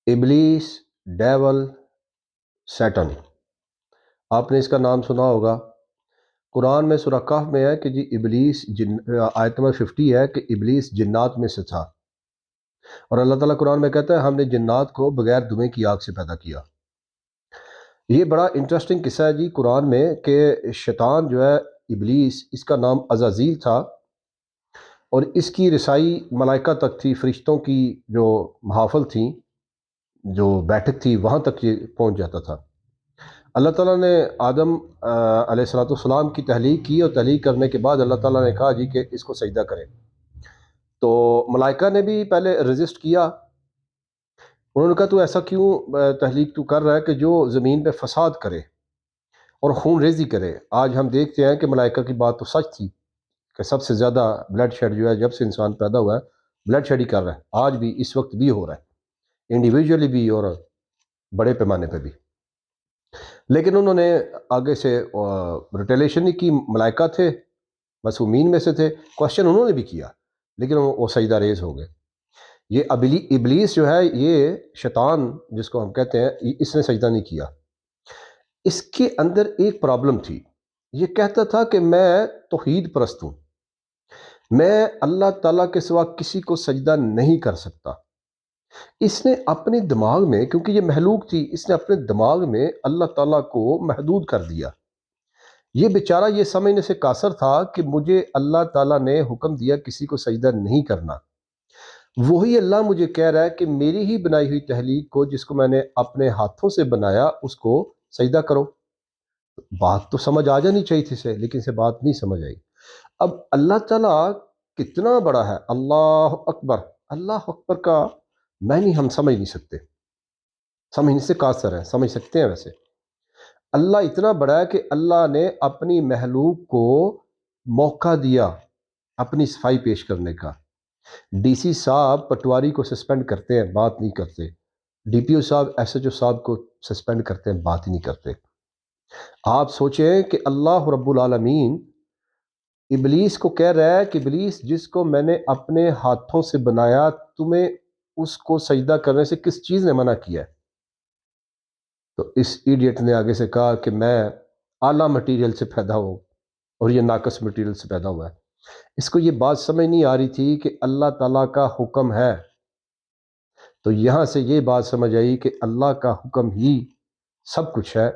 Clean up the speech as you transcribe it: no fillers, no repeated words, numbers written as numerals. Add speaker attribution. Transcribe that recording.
Speaker 1: ابلیس، dual, Satan, آپ نے اس کا نام سنا ہوگا۔ قرآن میں سورہ کہف میں ہے کہ جی ابلیس آیت نمبر 50 ہے کہ ابلیس جنات میں سے تھا، اور اللہ تعالیٰ قرآن میں کہتا ہے ہم نے جنات کو بغیر دھویں کی آگ سے پیدا کیا۔ یہ بڑا انٹرسٹنگ قصہ ہے جی قرآن میں کہ شیطان جو ہے، ابلیس، اس کا نام عزازیل تھا، اور اس کی رسائی ملائکہ تک تھی، فرشتوں کی جو محافل تھیں، جو بیٹھک تھی، وہاں تک یہ پہنچ جاتا تھا۔ اللہ تعالیٰ نے آدم علیہ الصلوۃ والسلام کی تحلیق کی، اور تحلیق کرنے کے بعد اللہ تعالیٰ نے کہا جی کہ اس کو سجدہ کریں، تو ملائکہ نے بھی پہلے رزسٹ کیا۔ انہوں نے کہا تو ایسا کیوں تحلیق تو کر رہا ہے کہ جو زمین پہ فساد کرے اور خون ریزی کرے؟ آج ہم دیکھتے ہیں کہ ملائکہ کی بات تو سچ تھی کہ سب سے زیادہ بلڈ شیڈ جو ہے جب سے انسان پیدا ہوا ہے بلڈ شیڈ ہی کر رہا ہے، آج بھی، اس وقت بھی ہو رہا ہے، انڈیویجولی بھی اور بڑے پیمانے پہ بھی۔ لیکن انہوں نے آگے سے ریٹیلیشن نہیں کی، ملائکہ تھے، معصومین میں سے تھے، کوشچن انہوں نے بھی کیا، لیکن وہ سجدہ ریز ہو گئے۔ یہ ابلیس جو ہے، یہ شیطان جس کو ہم کہتے ہیں، اس نے سجدہ نہیں کیا۔ اس کے اندر ایک پرابلم تھی، یہ کہتا تھا کہ میں توحید پرست ہوں، میں اللہ تعالیٰ کے سوا کسی کو سجدہ نہیں کر سکتا۔ اس نے اپنے دماغ میں، کیونکہ یہ مخلوق تھی، اس نے اپنے دماغ میں اللہ تعالیٰ کو محدود کر دیا۔ یہ بیچارہ یہ سمجھنے سے قاصر تھا کہ مجھے اللہ تعالیٰ نے حکم دیا کسی کو سجدہ نہیں کرنا، وہی اللہ مجھے کہہ رہا ہے کہ میری ہی بنائی ہوئی تخلیق کو، جس کو میں نے اپنے ہاتھوں سے بنایا، اس کو سجدہ کرو۔ بات تو سمجھ آ جانی چاہیے تھی اسے، لیکن اسے بات نہیں سمجھ آئی۔ اب اللہ تعالیٰ کتنا بڑا ہے، اللہ اکبر، اللہ اکبر کا معنی ہم سمجھ نہیں سکتے، سمجھنے سے قاصر ہیں، سمجھ سکتے ہیں ویسے۔ اللہ اتنا بڑا ہے کہ اللہ نے اپنی مخلوق کو موقع دیا اپنی صفائی پیش کرنے کا۔ ڈی سی صاحب پٹواری کو سسپینڈ کرتے ہیں، بات نہیں کرتے۔ ڈی پی او صاحب، ایس ایچ او صاحب کو سسپینڈ کرتے ہیں، بات ہی نہیں کرتے۔ آپ سوچیں کہ اللہ رب العالمین ابلیس کو کہہ رہا ہے کہ ابلیس، جس کو میں نے اپنے ہاتھوں سے بنایا، تمہیں اس کو سجدہ کرنے سے کس چیز نے منع کیا ہے؟ تو اس ایڈیٹ نے آگے سے کہا کہ میں اعلیٰ مٹیریل سے پیدا ہوں اور یہ ناقص مٹیریل سے پیدا ہوا ہے۔ اس کو یہ بات سمجھ نہیں آ رہی تھی کہ اللہ تعالیٰ کا حکم ہے، تو یہاں سے یہ بات سمجھ آئی کہ اللہ کا حکم ہی سب کچھ ہے،